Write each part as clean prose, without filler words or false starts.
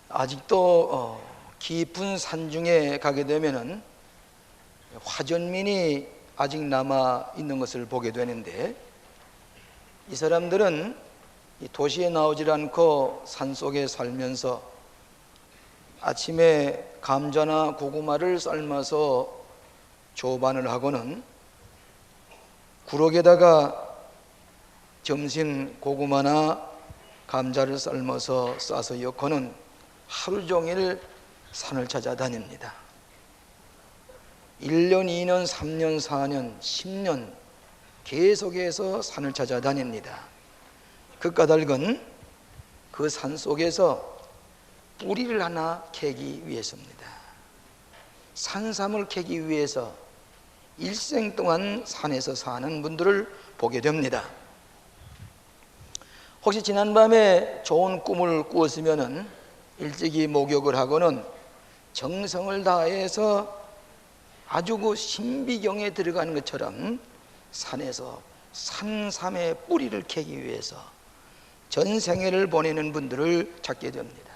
아직도 깊은 산중에 가게 되면은 화전민이 아직 남아 있는 것을 보게 되는데, 이 사람들은 이 도시에 나오질 않고 산속에 살면서 아침에 감자나 고구마를 삶아서 조반을 하고는 구럭에다가 점심 고구마나 감자를 삶아서 싸서 엮고는 하루 종일 산을 찾아다닙니다. 1년, 2년, 3년, 4년, 10년 계속해서 산을 찾아다닙니다. 그 까닭은 그 산 속에서 뿌리를 하나 캐기 위해서입니다. 산삼을 캐기 위해서 일생 동안 산에서 사는 분들을 보게 됩니다. 혹시 지난밤에 좋은 꿈을 꾸었으면 일찍이 목욕을 하고는 정성을 다해서 아주 그 신비경에 들어가는 것처럼 산에서 산삼의 뿌리를 캐기 위해서 전생애를 보내는 분들을 찾게 됩니다.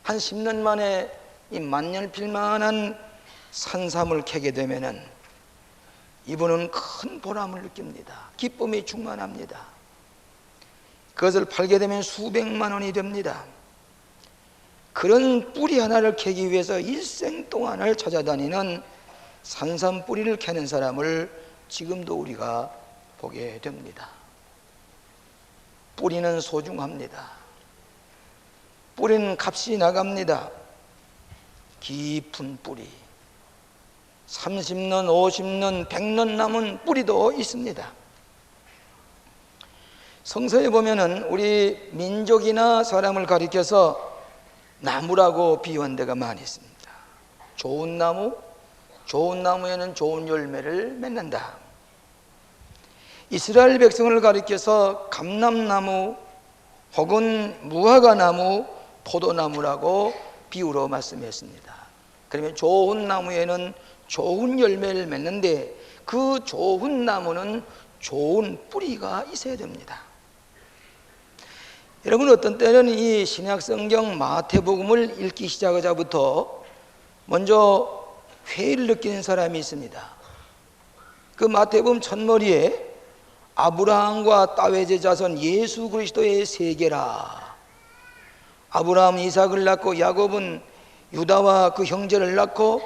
한 10년 만에 이 만년필만한 산삼을 캐게 되면은 이분은 큰 보람을 느낍니다. 기쁨이 충만합니다. 그것을 팔게 되면 수백만 원이 됩니다. 그런 뿌리 하나를 캐기 위해서 일생 동안을 찾아다니는 산삼 뿌리를 캐는 사람을 지금도 우리가 보게 됩니다. 뿌리는 소중합니다. 뿌리는 값이 나갑니다. 깊은 뿌리, 30년, 50년, 100년 남은 뿌리도 있습니다. 성서에 보면은 우리 민족이나 사람을 가리켜서 나무라고 비유한 데가 많이 있습니다. 좋은 나무, 좋은 나무에는 좋은 열매를 맺는다. 이스라엘 백성을 가리켜서 감람나무 혹은 무화과나무, 포도나무라고 비유로 말씀했습니다. 그러면 좋은 나무에는 좋은 열매를 맺는데 그 좋은 나무는 좋은 뿌리가 있어야 됩니다. 여러분, 어떤 때는 이 신약성경 마태복음을 읽기 시작하자부터 먼저 회의를 느끼는 사람이 있습니다. 그 마태복음 첫머리에 아브라함과 다윗의 자손 예수 그리스도의 세계라, 아브라함은 이삭을 낳고 야곱은 유다와 그 형제를 낳고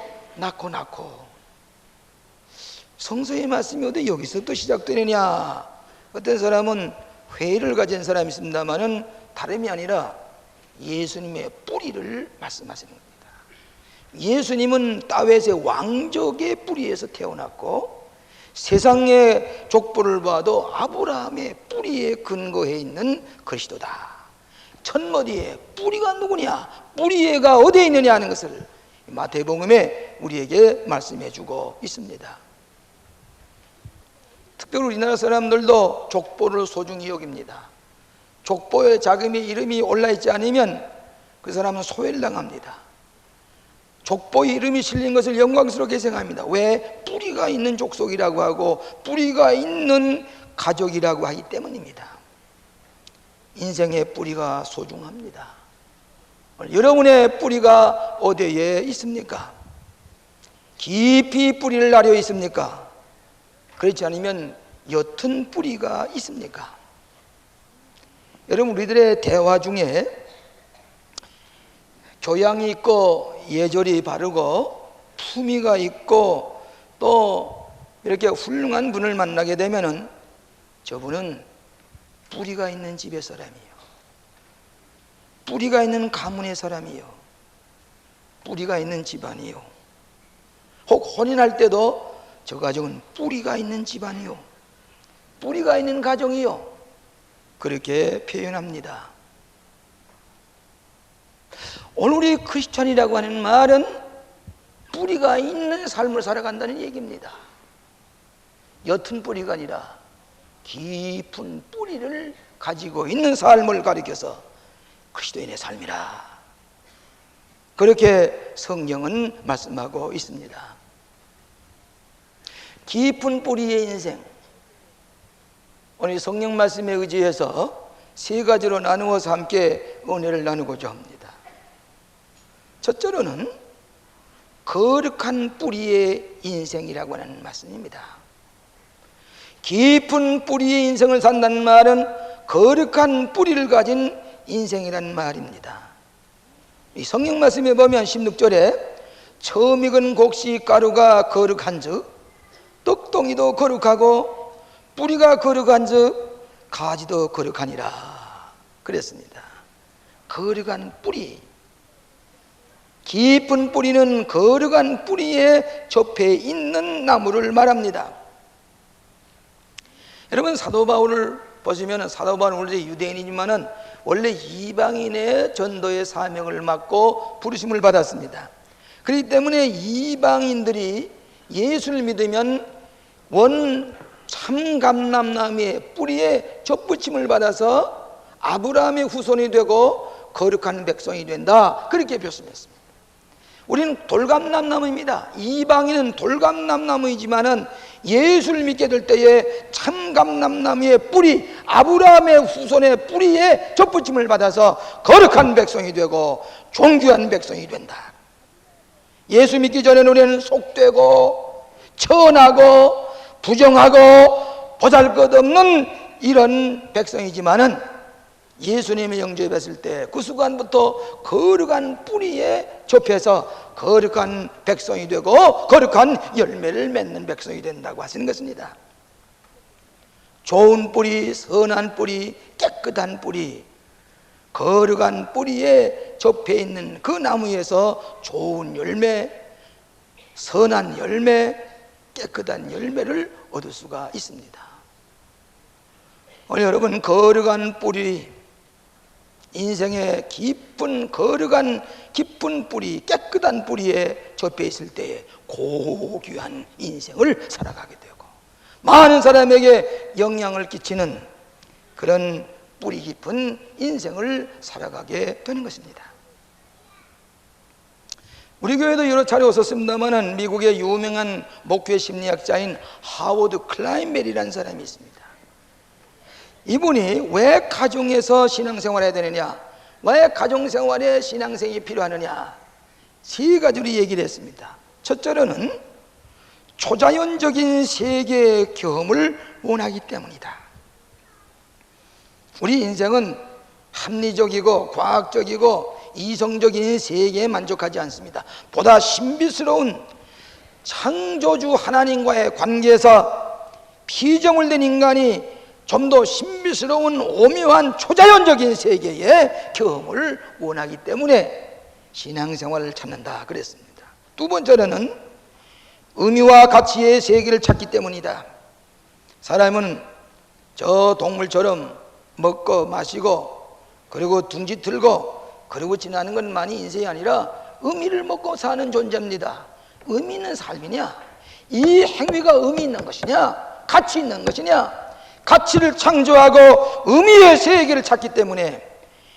성서의 말씀이 어디 여기서부터 시작되느냐. 어떤 사람은 회의를 가진 사람이 있습니다만은 다름이 아니라 예수님의 뿌리를 말씀하시는 겁니다. 예수님은 다윗의 왕족의 뿌리에서 태어났고 세상의 족보를 봐도 아브라함의 뿌리에 근거해 있는 그리스도다. 첫머리에 뿌리가 누구냐, 뿌리가 어디에 있느냐 하는 것을 마태복음에 우리에게 말씀해 주고 있습니다. 특별히 우리나라 사람들도 족보를 소중히 여깁니다. 족보에 자기의 이름이 올라있지 않으면 그 사람은 소외를 당합니다. 족보에 이름이 실린 것을 영광스럽게 생각합니다. 왜? 뿌리가 있는 족속이라고 하고 뿌리가 있는 가족이라고 하기 때문입니다. 인생의 뿌리가 소중합니다. 여러분의 뿌리가 어디에 있습니까? 깊이 뿌리를 나려 있습니까? 그렇지 않으면 옅은 뿌리가 있습니까? 여러분, 우리들의 대화 중에 교양이 있고 예절이 바르고 품위가 있고 또 이렇게 훌륭한 분을 만나게 되면은 저분은 뿌리가 있는 집의 사람이요, 뿌리가 있는 가문의 사람이요, 뿌리가 있는 집안이요, 혹 혼인할 때도 저 가정은 뿌리가 있는 집안이요, 뿌리가 있는 가정이요, 그렇게 표현합니다. 오늘 우리 크리스찬이라고 하는 말은 뿌리가 있는 삶을 살아간다는 얘기입니다. 옅은 뿌리가 아니라 깊은 뿌리를 가지고 있는 삶을 가리켜서 그리스도인의 삶이라, 그렇게 성경은 말씀하고 있습니다. 깊은 뿌리의 인생, 오늘 성경 말씀에 의지해서 세 가지로 나누어서 함께 은혜를 나누고자 합니다. 첫째로는 거룩한 뿌리의 인생이라고 하는 말씀입니다. 깊은 뿌리의 인생을 산다는 말은 거룩한 뿌리를 가진 인생이라는 말입니다. 이 성경 말씀에 보면 16절에 처음 익은 곡식 가루가 거룩한즉 떡덩이도 거룩하고 뿌리가 거룩한즉 가지도 거룩하니라 그랬습니다. 거룩한 뿌리, 깊은 뿌리는 거룩한 뿌리에 접해 있는 나무를 말합니다. 여러분, 사도 바울을 보시면 사도 바울은 원래 유대인이지만은 원래 이방인의 전도의 사명을 맡고 부르심을 받았습니다. 그렇기 때문에 이방인들이 예수를 믿으면 원 참감람나무의 뿌리에 접붙임을 받아서 아브라함의 후손이 되고 거룩한 백성이 된다, 그렇게 표현했습니다. 우리는 돌감람나무입니다. 이방인은 돌감람나무이지만은 예수를 믿게 될 때에 참감람나무의 뿌리, 아브라함의 후손의 뿌리에 접붙임을 받아서 거룩한 백성이 되고 존귀한 백성이 된다. 예수 믿기 전에는 우리는 속되고 천하고 부정하고 보잘것없는 이런 백성이지만은 예수님의 영접에 뵀을 때 그 순간부터 거룩한 뿌리에 접해서 거룩한 백성이 되고 거룩한 열매를 맺는 백성이 된다고 하시는 것입니다. 좋은 뿌리, 선한 뿌리, 깨끗한 뿌리, 거룩한 뿌리에 접해 있는 그 나무에서 좋은 열매, 선한 열매, 깨끗한 열매를 얻을 수가 있습니다. 오늘 여러분, 거룩한 뿌리, 인생의 깊은 거룩한 깊은 뿌리, 깨끗한 뿌리에 접해 있을 때에 고귀한 인생을 살아가게 되고 많은 사람에게 영향을 끼치는 그런 뿌리 깊은 인생을 살아가게 되는 것입니다. 우리 교회도 여러 차례 오셨습니다만 미국의 유명한 목회 심리학자인 하워드 클라인벨이라는 사람이 있습니다. 이분이 왜 가정에서 신앙생활을 해야 되느냐, 왜 가정생활에 신앙생이 필요하느냐, 세 가지로 얘기를 했습니다. 첫째로는 초자연적인 세계의 경험을 원하기 때문이다. 우리 인생은 합리적이고 과학적이고 이성적인 세계에 만족하지 않습니다. 보다 신비스러운 창조주 하나님과의 관계에서 피조물 된 인간이 좀 더 신비스러운 오묘한 초자연적인 세계의 경험을 원하기 때문에 신앙생활을 찾는다 그랬습니다. 두 번째로는 의미와 가치의 세계를 찾기 때문이다. 사람은 저 동물처럼 먹고 마시고 그리고 둥지 틀고 그리고 지나는 것만이 인생이 아니라 의미를 먹고 사는 존재입니다. 의미 있는 삶이냐, 이 행위가 의미 있는 것이냐, 가치 있는 것이냐, 가치를 창조하고 의미의 세계를 찾기 때문에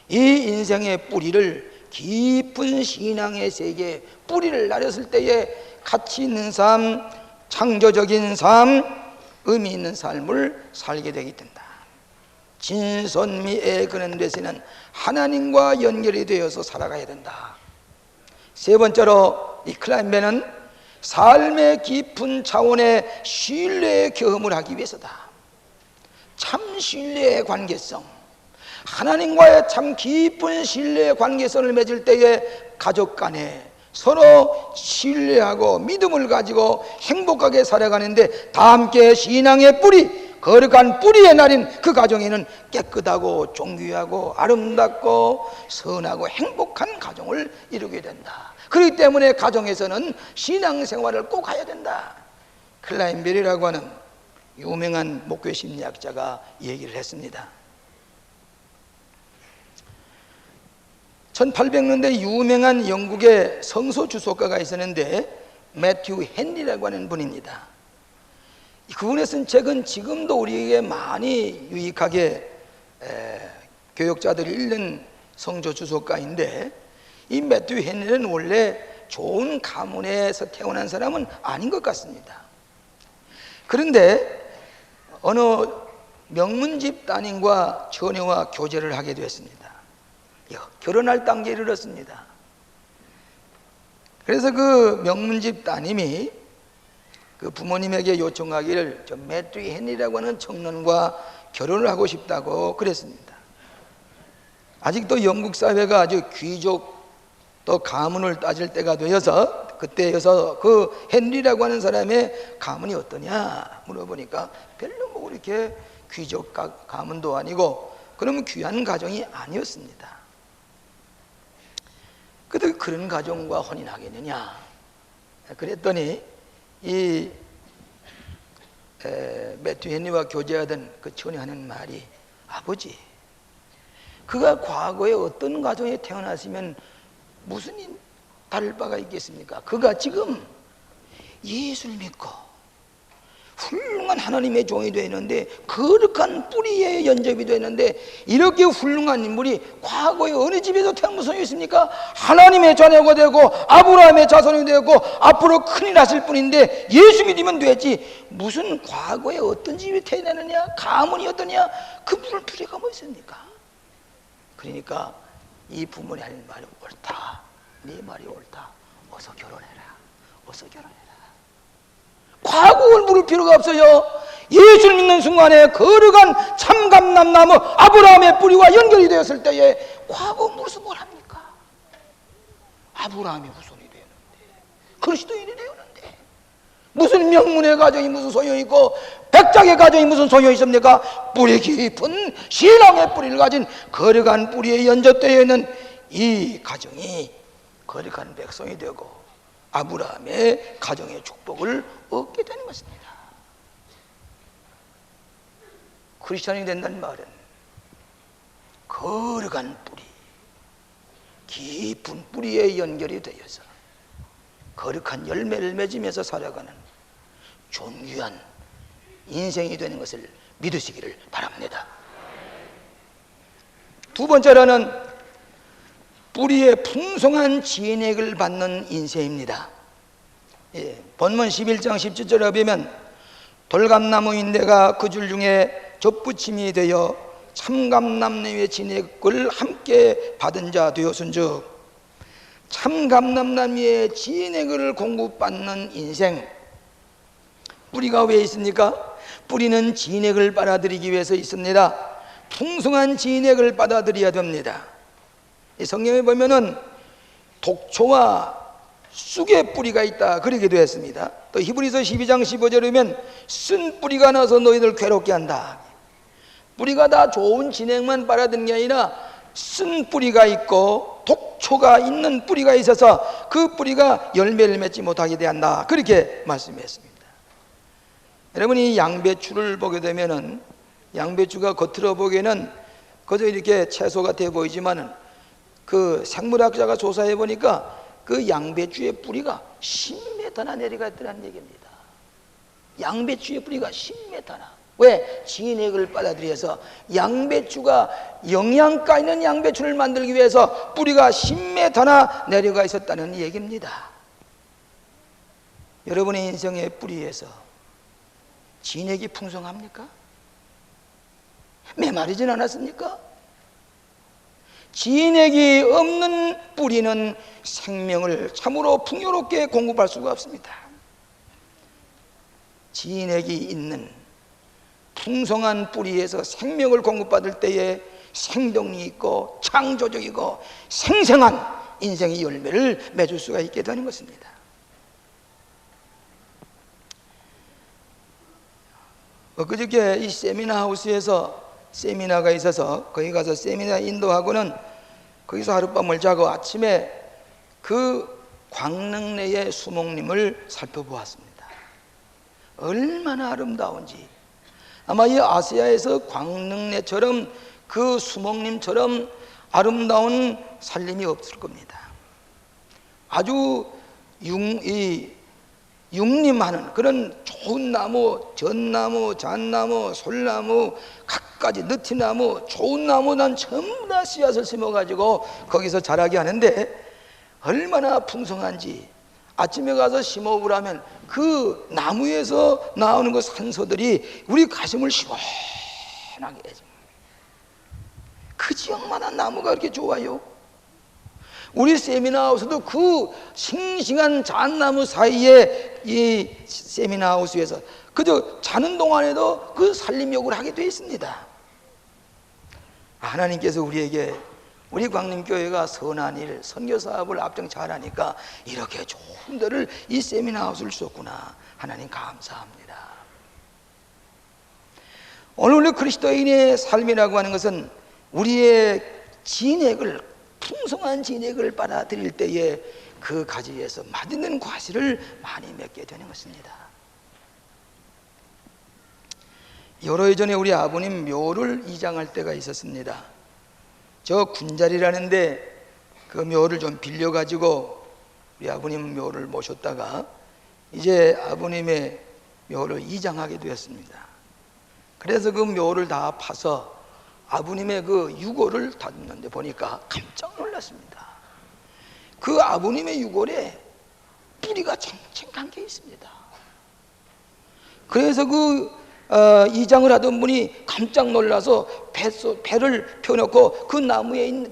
이 인생의 뿌리를 깊은 신앙의 세계에 뿌리를 내렸을 때에 가치 있는 삶, 창조적인 삶, 의미 있는 삶을 살게 되게 된다. 진선미에 그는 데서는 하나님과 연결이 되어서 살아가야 된다. 세 번째로 이 클라인벨은 삶의 깊은 차원의 신뢰의 경험을 하기 위해서다. 참 신뢰의 관계성, 하나님과의 참 깊은 신뢰의 관계성을 맺을 때에 가족 간에 서로 신뢰하고 믿음을 가지고 행복하게 살아가는데 다 함께 신앙의 뿌리, 거룩한 뿌리에 날인 그 가정에는 깨끗하고 존귀하고 아름답고 선하고 행복한 가정을 이루게 된다. 그렇기 때문에 가정에서는 신앙생활을 꼭 해야 된다. 클라인벨이라고 하는 유명한 목회 심리학자가 얘기를 했습니다. 1800년대 유명한 영국의 성서 주석가가 있었는데 매튜 헨리라고 하는 분입니다. 그분의 쓴 책은 지금도 우리에게 많이 유익하게 교역자들이 읽는 성서 주석가인데, 이 매튜 헨리는 원래 좋은 가문에서 태어난 사람은 아닌 것 같습니다. 그런데 어느 명문집 따님과 처녀와 교제를 하게 되었습니다. 결혼할 단계에 이르렀습니다. 그래서 그 명문집 따님이 그 부모님에게 요청하기를 저 매튜 헨리라고 하는 청년과 결혼을 하고 싶다고 그랬습니다. 아직도 영국 사회가 아주 귀족 또 가문을 따질 때가 되어서 그때여서 그 헨리라고 하는 사람의 가문이 어떠냐 물어보니까 별로 뭐 이렇게 귀족 가문도 아니고 그러면 귀한 가정이 아니었습니다. 그래도 그런 가정과 혼인하겠느냐 그랬더니 이 매튜 헨리와 교제하던 그 처녀 하는 말이 아버지 그가 과거에 어떤 가정에 태어났으면 무슨 다를 바가 있겠습니까? 그가 지금 예수를 믿고 훌륭한 하나님의 종이 되는데 거룩한 뿌리에 연접이 되는데 이렇게 훌륭한 인물이 과거에 어느 집에서 태어난 소용이 있습니까? 하나님의 자녀가 되고 아브라함의 자손이 되고 앞으로 큰일 하실 분인데 예수 믿으면 되지 무슨 과거에 어떤 집에 태어나느냐 가문이 어떠냐 그 무슨 뿌리가 뭐 있습니까? 그러니까 이 부모님 하는 말이 옳다. 네 말이 옳다. 어서 결혼해라. 어서 결혼해라. 과거를 물을 필요가 없어요. 예수를 믿는 순간에 거룩한 참감람나무 아브라함의 뿌리와 연결이 되었을 때에 과거 무슨 뭘 합니까? 아브라함이 후손이 되었는데 그리스도인이 되었는데 무슨 명문의 가정이 무슨 소용이 있고 백작의 가정이 무슨 소용이 있습니까? 뿌리 깊은 신앙의 뿌리를 가진 거룩한 뿌리에 연접되어 있는 이 가정이 거룩한 백성이 되고 아브라함의 가정의 축복을 얻게 되는 것입니다. 크리스천이 된다는 말은 거룩한 뿌리, 깊은 뿌리에 연결이 되어서 거룩한 열매를 맺으면서 살아가는 존귀한 인생이 되는 것을 믿으시기를 바랍니다. 두 번째로는 뿌리의 풍성한 진액을 받는 인생입니다. 본문 11장 17절에 보면 돌감나무인대가 그 줄 중에 접붙임이 되어 참감나무의 진액을 함께 받은 자 되었은즉 참감나무의 진액을 공급받는 인생. 뿌리가 왜 있습니까? 뿌리는 진액을 빨아들이기 위해서 있습니다. 풍성한 진액을 받아들여야 됩니다. 성경에 보면은 독초와 쑥의 뿌리가 있다 그렇게 되었습니다. 또 히브리서 12장 15절에 보면 쓴 뿌리가 나서 너희들 괴롭게 한다. 뿌리가 다 좋은 진액만 빨아들이는 게 아니라 쓴 뿌리가 있고 독초가 있는 뿌리가 있어서 그 뿌리가 열매를 맺지 못하게 된다 그렇게 말씀했습니다. 여러분이 양배추를 보게 되면은 양배추가 겉으로 보기에는 그저 이렇게 채소 같아 보이지만은 그 생물학자가 조사해 보니까 그 양배추의 뿌리가 10m나 내려가 있다는 얘기입니다. 양배추의 뿌리가 10m나. 왜? 진액을 빨아들여서 양배추가 영양가 있는 양배추를 만들기 위해서 뿌리가 10m나 내려가 있었다는 얘기입니다. 여러분의 인생의 뿌리에서 진액이 풍성합니까? 메마르진 않았습니까? 진액이 없는 뿌리는 생명을 참으로 풍요롭게 공급할 수가 없습니다. 진액이 있는 풍성한 뿌리에서 생명을 공급받을 때에 생동이 있고 창조적이고 생생한 인생의 열매를 맺을 수가 있게 되는 것입니다. 그저께 이 세미나 하우스에서 세미나가 있어서 거기 가서 세미나 인도하고는 거기서 하룻밤을 자고 아침에 그 광릉내의 수목림을 살펴보았습니다. 얼마나 아름다운지. 아마 이 아시아에서 광릉내처럼 그 수목림처럼 아름다운 산림이 없을 겁니다. 아주 융림하는 그런 좋은 나무, 전나무, 잣나무, 솔나무, 갖가지 느티나무, 좋은 나무는 전부 다 씨앗을 심어가지고 거기서 자라게 하는데 얼마나 풍성한지 아침에 가서 심어보라면 그 나무에서 나오는 그 산소들이 우리 가슴을 편하게 해줘. 그 지역마다 나무가 그렇게 좋아요. 우리 세미나하우스도 그 싱싱한 잣나무 사이에 이 세미나하우스에서 그저 자는 동안에도 그 살림욕을 하게 되어 있습니다. 하나님께서 우리에게 우리 광림교회가 선한 일, 선교사업을 앞장 잘하니까 이렇게 좋은 데를 이 세미나하우스를 주셨구나. 하나님 감사합니다. 오늘 우리 그리스도인의 삶이라고 하는 것은 우리의 진액을, 풍성한 진액을 빨아들일 때에 그 가지에서 맛있는 과실을 많이 맺게 되는 것입니다. 여러 해 전에 우리 아버님 묘를 이장할 때가 있었습니다. 저 군자리라는데 그 묘를 좀 빌려가지고 우리 아버님 묘를 모셨다가 이제 아버님의 묘를 이장하게 되었습니다. 그래서 그 묘를 다 파서 아버님의 그 유골을 다듬는데 보니까 깜짝 놀랐습니다. 그 아버님의 유골에 뿌리가 쟁쟁한 게 있습니다. 그래서 그 이장을 하던 분이 깜짝 놀라서 배를 펴놓고 그 나무에 있는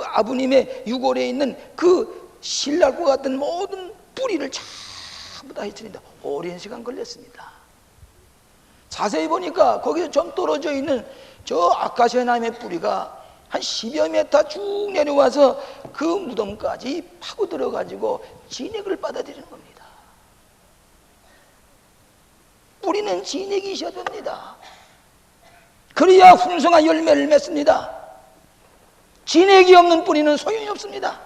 아버님의 유골에 있는 그 신랄과 같은 모든 뿌리를 전부 다 해치는데 오랜 시간 걸렸습니다. 자세히 보니까 거기서 좀 떨어져 있는 저 아카시아 나무의 뿌리가 한 10여 미터 쭉 내려와서 그 무덤까지 파고들어 가지고 진액을 받아들이는 겁니다. 뿌리는 진액이 있어야 됩니다. 그래야 풍성한 열매를 맺습니다. 진액이 없는 뿌리는 소용이 없습니다.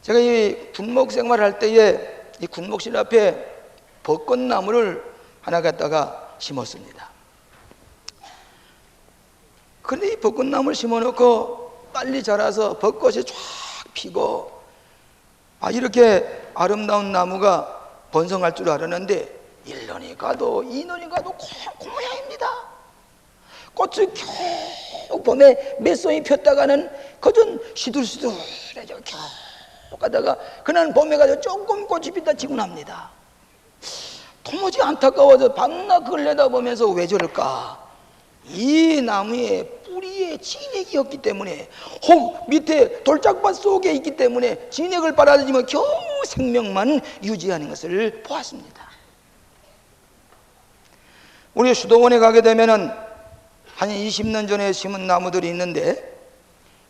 제가 이 군목 생활할 때에 이 군목실 앞에 벚꽃나무를 하나 갖다가 심었습니다. 그런데 이 벚꽃나무를 심어놓고 빨리 자라서 벚꽃이 쫙 피고 이렇게 아름다운 나무가 번성할 줄 알았는데 1년이 가도 2년이 가도 그 모양입니다. 꽃이 겨우 봄에 몇 송이 폈다가는 거전 시들시들해져 겨우 가다가 그날 봄에 가서 조금 꽃이 피다 지고 납니다. 도무지 안타까워서 밤낮 그걸 내다보면서 왜 저럴까? 이 나무의 뿌리에 진액이 없기 때문에 혹 밑에 돌짝밭 속에 있기 때문에 진액을 빨아들이면 겨우 생명만 유지하는 것을 보았습니다. 우리 수도원에 가게 되면은 한 20년 전에 심은 나무들이 있는데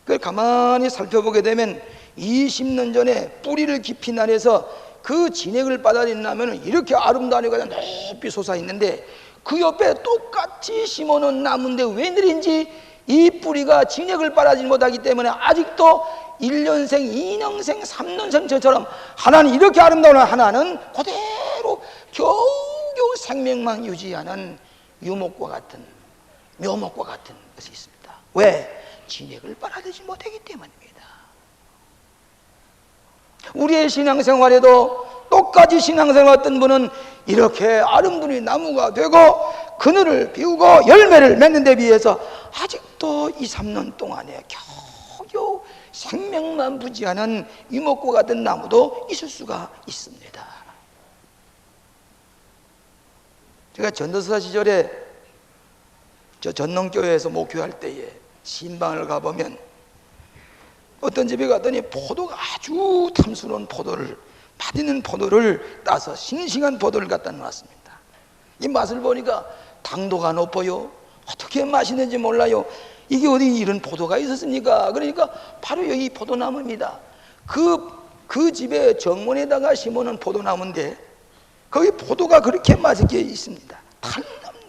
그걸 가만히 살펴보게 되면 20년 전에 뿌리를 깊이 나려서 그 진액을 받아들이려면 이렇게 아름다운 애가 높이 솟아 있는데 그 옆에 똑같이 심어놓은 나무인데 웬일인지 이 뿌리가 진액을 빨아들이지 못하기 때문에 아직도 1년생, 2년생, 3년생 저처럼 하나는 이렇게 아름다운 하나는 그대로 겨우겨우 생명만 유지하는 유목과 같은 묘목과 같은 것이 있습니다. 왜? 진액을 빨아들이지 못하기 때문입니다. 우리의 신앙생활에도 똑같이 신앙생활 어떤 분은 이렇게 아름다운 나무가 되고 그늘을 피우고 열매를 맺는 데 비해서 아직도 2, 3년 동안에 겨우겨우 생명만 부지하는 유목과 같은 나무도 있을 수가 있습니다. 제가 전도사 시절에 저 전농교회에서 목회할 때에 신방을 가보면 어떤 집에 갔더니 포도가 아주 탐스러운 포도를 맛있는 포도를 따서 싱싱한 포도를 갖다 놨습니다. 이 맛을 보니까 당도가 높아요. 어떻게 맛있는지 몰라요. 이게 어디 이런 포도가 있었습니까? 그러니까 바로 여기 포도나무입니다. 그 집에 정문에다가 심어놓은 포도나무인데 거기 포도가 그렇게 맛있게 있습니다.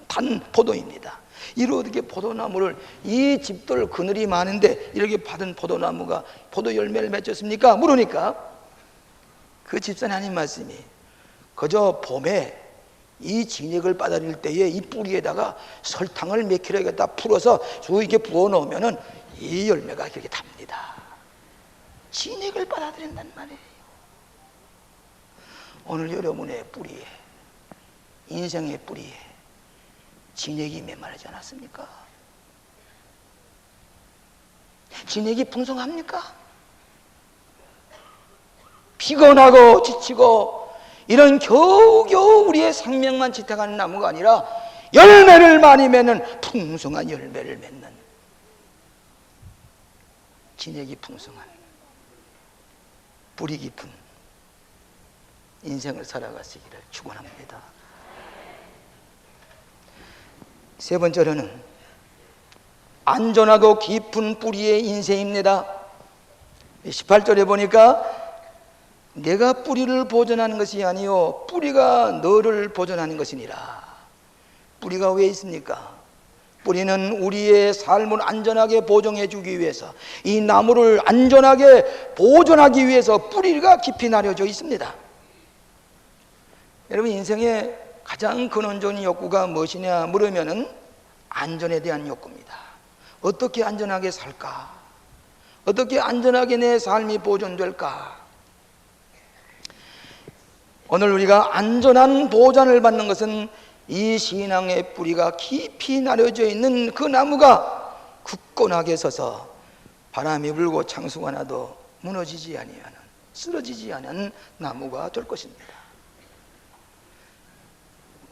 단 포도입니다. 이렇게 포도나무를 이 집들 그늘이 많은데 이렇게 받은 포도나무가 포도 열매를 맺었습니까? 물으니까 그 집사님 하신 말씀이 그저 봄에 이 진액을 빨아들일 때에 이 뿌리에다가 설탕을 몇 킬로 갖다 풀어서 쭉 이렇게 부어 놓으면은 이 열매가 이렇게 답니다. 진액을 빨아들인단 말이에요. 오늘 여러분의 뿌리에, 인생의 뿌리에 진액이 메마르지 않았습니까? 진액이 풍성합니까? 피곤하고 지치고 이런 겨우겨우 우리의 생명만 지탱하는 나무가 아니라 열매를 많이 맺는 풍성한 열매를 맺는 진액이 풍성한 뿌리 깊은 인생을 살아가시기를 축원합니다. 세 번째로는 안전하고 깊은 뿌리의 인생입니다. 18절에 보니까 내가 뿌리를 보존하는 것이 아니요 뿌리가 너를 보존하는 것이니라. 뿌리가 왜 있습니까? 뿌리는 우리의 삶을 안전하게 보존해 주기 위해서, 이 나무를 안전하게 보존하기 위해서 뿌리가 깊이 나려져 있습니다. 여러분, 인생의 가장 근원적인 욕구가 무엇이냐 물으면은 안전에 대한 욕구입니다. 어떻게 안전하게 살까? 어떻게 안전하게 내 삶이 보존될까? 오늘 우리가 안전한 보존을 받는 것은 이 신앙의 뿌리가 깊이 나려져 있는 그 나무가 굳건하게 서서 바람이 불고 창수가 나도 무너지지 아니하는, 쓰러지지 않은 나무가 될 것입니다.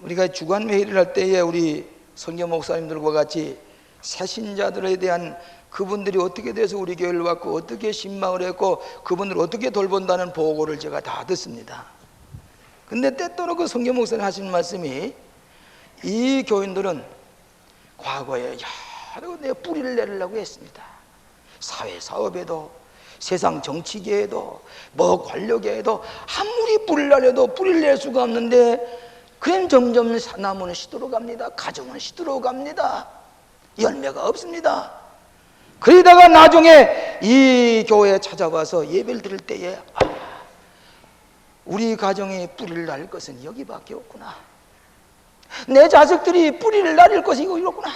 우리가 주간 회의를 할 때에 우리 선교 목사님들과 같이 새신자들에 대한 그분들이 어떻게 돼서 우리 교회를 왔고 어떻게 신방을 했고 그분들을 어떻게 돌본다는 보고를 제가 다 듣습니다. 근데 때때로 그 선교 목사님 하시는 말씀이, 이 교인들은 과거에 여러 내 뿌리를 내리려고 했습니다. 사회 사업에도 세상 정치계에도 뭐 권력에도 아무리 뿌리를 내려도 뿌리를 낼 수가 없는데 그냥 점점 나무는 시들어갑니다. 가정은 시들어갑니다. 열매가 없습니다. 그러다가 나중에 이 교회에 찾아와서 예배를 드릴 때에 우리 가정이 뿌리를 날 것은 여기밖에 없구나. 내 자식들이 뿌리를 날릴 것이 이렇구나.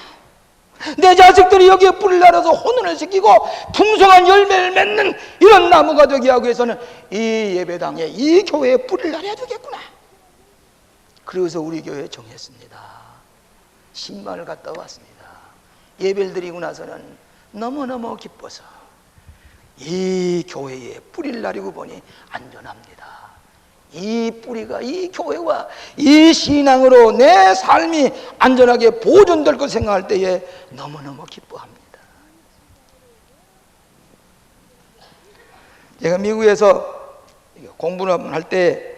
내 자식들이 여기에 뿌리를 날아서 혼돈을 시키고 풍성한 열매를 맺는 이런 나무가 되게 하기 위해서는 이 예배당에, 이 교회에 뿌리를 날려야 되겠구나. 그래서 우리 교회에 정했습니다. 신방을 갔다 왔습니다. 예배를 드리고 나서는 너무너무 기뻐서 이 교회에 뿌리를 날리고 보니 안전합니다. 이 뿌리가 이 교회와 이 신앙으로 내 삶이 안전하게 보존될 것 생각할 때에 너무너무 기뻐합니다. 제가 미국에서 공부를 할 때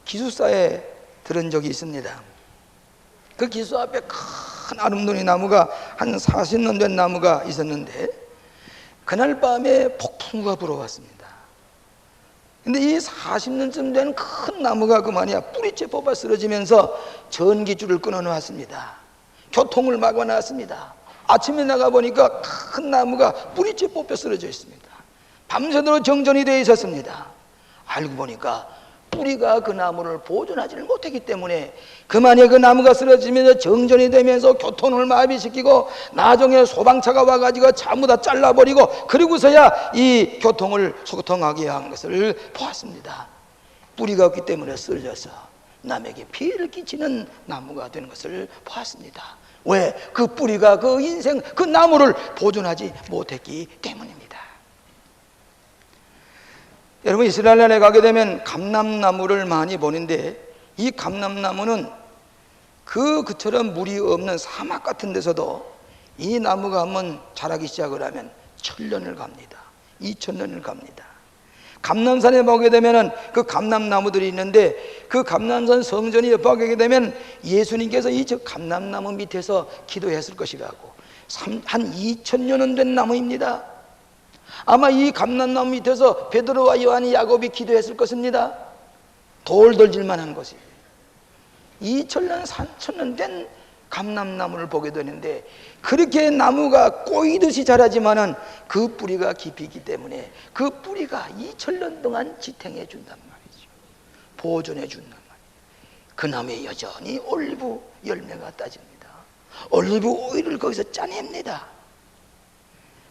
기숙사에 들은 적이 있습니다. 그 기숙사 앞에 큰 아름다운 나무가 한 40년 된 나무가 있었는데 그날 밤에 폭풍우가 불어왔습니다. 근데 이 40년쯤 된 큰 나무가 그만이야 뿌리째 뽑아 쓰러지면서 전기줄을 끊어놓았습니다. 교통을 막아놨습니다. 아침에 나가보니까 큰 나무가 뿌리째 뽑혀 쓰러져 있습니다. 밤새도록 정전이 되어 있었습니다. 알고 보니까 뿌리가 그 나무를 보존하지를 못했기 때문에 그만에 그 나무가 쓰러지면서 정전이 되면서 교통을 마비시키고 나중에 소방차가 와가지고 전부 다 잘라버리고 그리고서야 이 교통을 소통하게 한 것을 보았습니다. 뿌리가 없기 때문에 쓰러져서 남에게 피해를 끼치는 나무가 되는 것을 보았습니다. 왜? 그 뿌리가 그 인생 그 나무를 보존하지 못했기 때문입니다. 여러분, 이스라엘에 가게 되면 감람나무를 많이 보는데 이 감람나무는 그처럼 물이 없는 사막 같은 데서도 이 나무가 한번 자라기 시작을 하면 1000년을 갑니다. 2000년을 갑니다. 감람산에 보게 되면 그 감람나무들이 있는데 그 감람산 성전이 옆에 되면 예수님께서 이 감람나무 밑에서 기도했을 것이라고. 한 2000년은 된 나무입니다. 아마 이 감람나무 밑에서 베드로와 요한이 야곱이 기도했을 것입니다. 돌돌질만한 것이 2000년 3000년 된 감람나무를 보게 되는데 그렇게 나무가 꼬이듯이 자라지만은 그 뿌리가 깊이 있기 때문에 그 뿌리가 2000년 동안 지탱해 준단 말이죠. 보존해 준단 말이에요. 그 나무에 여전히 올리브 열매가 따집니다. 올리브 오일을 거기서 짜냅니다.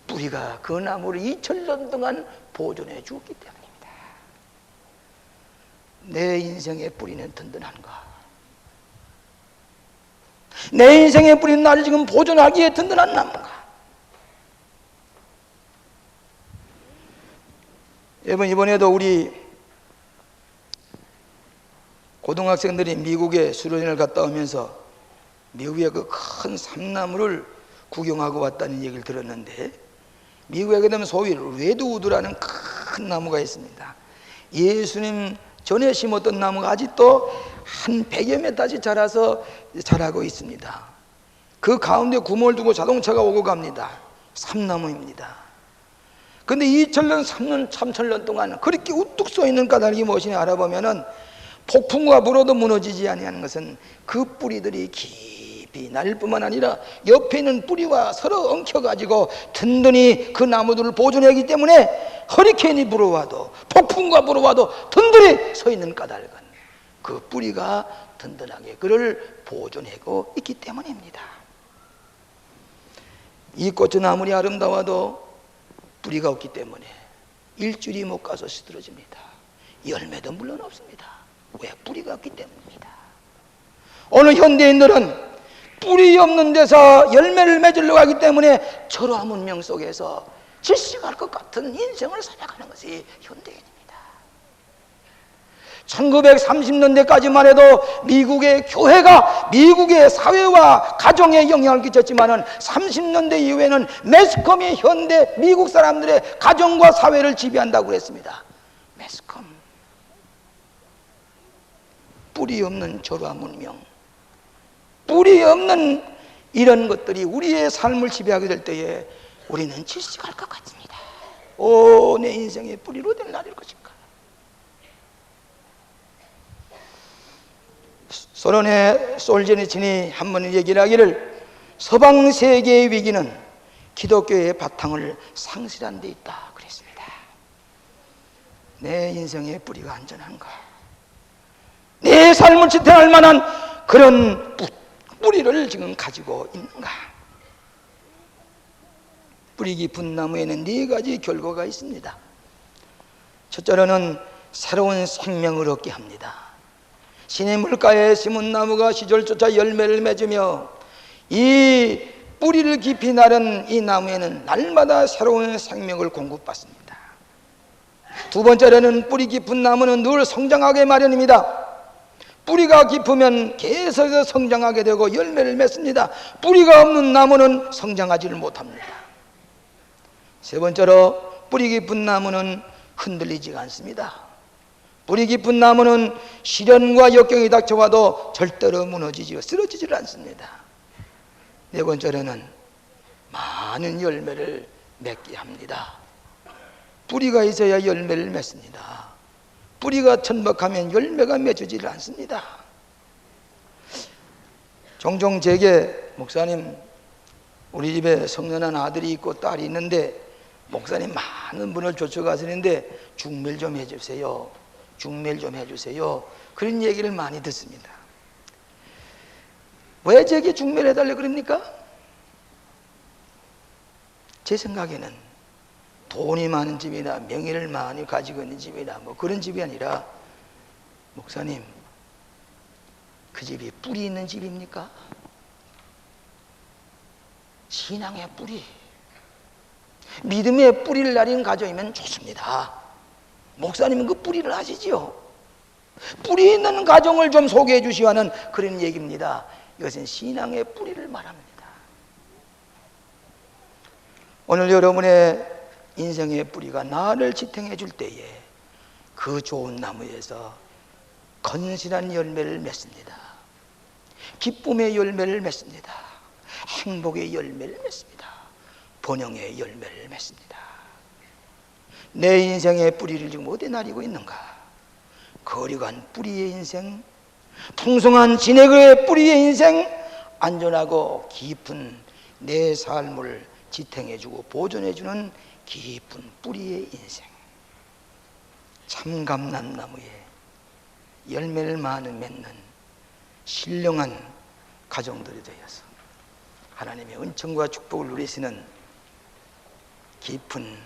뿌리가 그 나무를 2000년 동안 보존해 주었기 때문입니다. 내 인생의 뿌리는 든든한가? 내 인생의 뿌리는 나를 지금 보존하기에 든든한 나무인가? 여러분, 이번에도 우리 고등학생들이 미국에 수련회를 갔다 오면서 미국의 그 큰 삼나무를 구경하고 왔다는 얘기를 들었는데, 미국에 가면 소위 레드우드라는 큰 나무가 있습니다. 예수님 전에 심었던 나무가 아직도 한 100여 메타씩 자라고 있습니다. 그 가운데 구멍을 두고 자동차가 오고 갑니다. 삼나무입니다. 근데 2000년, 3년, 3000년 동안 그렇게 우뚝 서 있는 까닭이 무엇이냐 알아보면은, 폭풍과 불어도 무너지지 아니하는 것은 그 뿌리들이 깊이 날 뿐만 아니라 옆에 있는 뿌리와 서로 엉켜가지고 든든히 그 나무들을 보존하기 때문에 허리케인이 불어와도 폭풍과 불어와도 든든히 서 있는 까닭은 그 뿌리가 든든하게 그를 보존하고 있기 때문입니다. 이 꽃은 아무리 아름다워도 뿌리가 없기 때문에 일주일이 못 가서 시들어집니다. 열매도 물론 없습니다. 왜? 뿌리가 없기 때문입니다. 오늘 현대인들은 뿌리 없는 데서 열매를 맺으려고 하기 때문에 초라한 문명 속에서 질식할 것 같은 인생을 살아가는 것이 현대인입니다. 1930년대까지만 해도 미국의 교회가 미국의 사회와 가정에 영향을 끼쳤지만은 30년대 이후에는 매스컴이 현대 미국 사람들의 가정과 사회를 지배한다고 그랬습니다. 매스컴, 뿌리 없는 초라한 문명, 뿌리 없는 이런 것들이 우리의 삶을 지배하게 될 때에 우리는 질식할 것 같습니다. 오, 내 인생의 뿌리로 될 날일 것인가. 소련의 솔제니친이 한 번 얘기를 하기를, 서방 세계의 위기는 기독교의 바탕을 상실한 데 있다 그랬습니다. 내 인생의 뿌리가 안전한가? 내 삶을 지탱할 만한 그런 뿌리를 지금 가지고 있는가? 뿌리 깊은 나무에는 4가지 결과가 있습니다. 첫째로는 새로운 생명을 얻게 합니다. 신의 물가에 심은 나무가 시절조차 열매를 맺으며 이 뿌리를 깊이 나른 이 나무에는 날마다 새로운 생명을 공급받습니다. 두 번째로는 뿌리 깊은 나무는 늘 성장하게 마련입니다. 뿌리가 깊으면 계속해서 성장하게 되고 열매를 맺습니다. 뿌리가 없는 나무는 성장하지를 못합니다. 세 번째로, 뿌리 깊은 나무는 흔들리지가 않습니다. 뿌리 깊은 나무는 시련과 역경이 닥쳐와도 절대로 무너지지 쓰러지질 않습니다. 네 번째로는 많은 열매를 맺게 합니다. 뿌리가 있어야 열매를 맺습니다. 뿌리가 천박하면 열매가 맺어지질 않습니다. 종종 제게, 목사님, 우리 집에 성년한 아들이 있고 딸이 있는데 목사님 많은 분을 쫓아가시는데 중매를 좀 해주세요, 중매를 좀 해주세요, 그런 얘기를 많이 듣습니다. 왜 제게 중매를 해달라고 그럽니까? 제 생각에는 돈이 많은 집이나 명예를 많이 가지고 있는 집이나 뭐 그런 집이 아니라, 목사님, 그 집이 뿌리 있는 집입니까? 신앙의 뿌리, 믿음의 뿌리를 내린 가정이면 좋습니다. 목사님은 그 뿌리를 아시지요? 뿌리 있는 가정을 좀 소개해 주시오 하는 그런 얘기입니다. 이것은 신앙의 뿌리를 말합니다. 오늘 여러분의 인생의 뿌리가 나를 지탱해 줄 때에 그 좋은 나무에서 건실한 열매를 맺습니다. 기쁨의 열매를 맺습니다. 행복의 열매를 맺습니다. 번영의 열매를 맺습니다. 내 인생의 뿌리를 지금 어디에 나리고 있는가? 거리간 뿌리의 인생, 풍성한 진액의 뿌리의 인생, 안전하고 깊은 내 삶을 지탱해주고 보존해주는 깊은 뿌리의 인생, 참감람나무에 열매를 많이 맺는 신령한 가정들이 되어서 하나님의 은총과 축복을 누리시는 깊은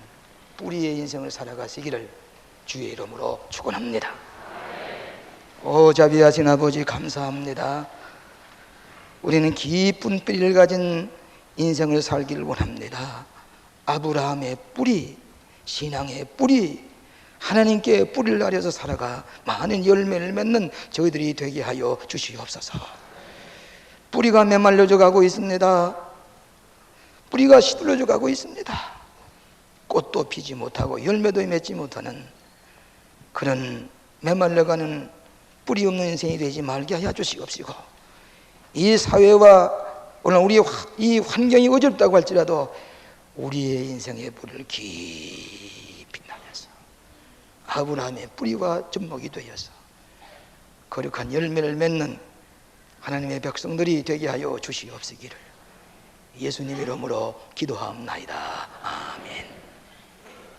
뿌리의 인생을 살아가시기를 주의 이름으로 축원합니다. 오 자비하신 아버지, 감사합니다. 우리는 깊은 뿌리를 가진 인생을 살기를 원합니다. 아브라함의 뿌리, 신앙의 뿌리, 하나님께 뿌리를 가려서 살아가 많은 열매를 맺는 저희들이 되게 하여 주시옵소서. 뿌리가 메말려져 가고 있습니다. 뿌리가 시들어져 가고 있습니다. 꽃도 피지 못하고 열매도 맺지 못하는 그런 메말려가는 뿌리 없는 인생이 되지 말게 하여 주시옵시고, 이 사회와 오늘 우리 이 환경이 어렵다고 할지라도 우리의 인생의 뿌리를 깊이 날려서 아브라함의 뿌리와 접목이 되어서 거룩한 열매를 맺는 하나님의 백성들이 되게 하여 주시옵시기를 예수님 이름으로 기도하옵나이다.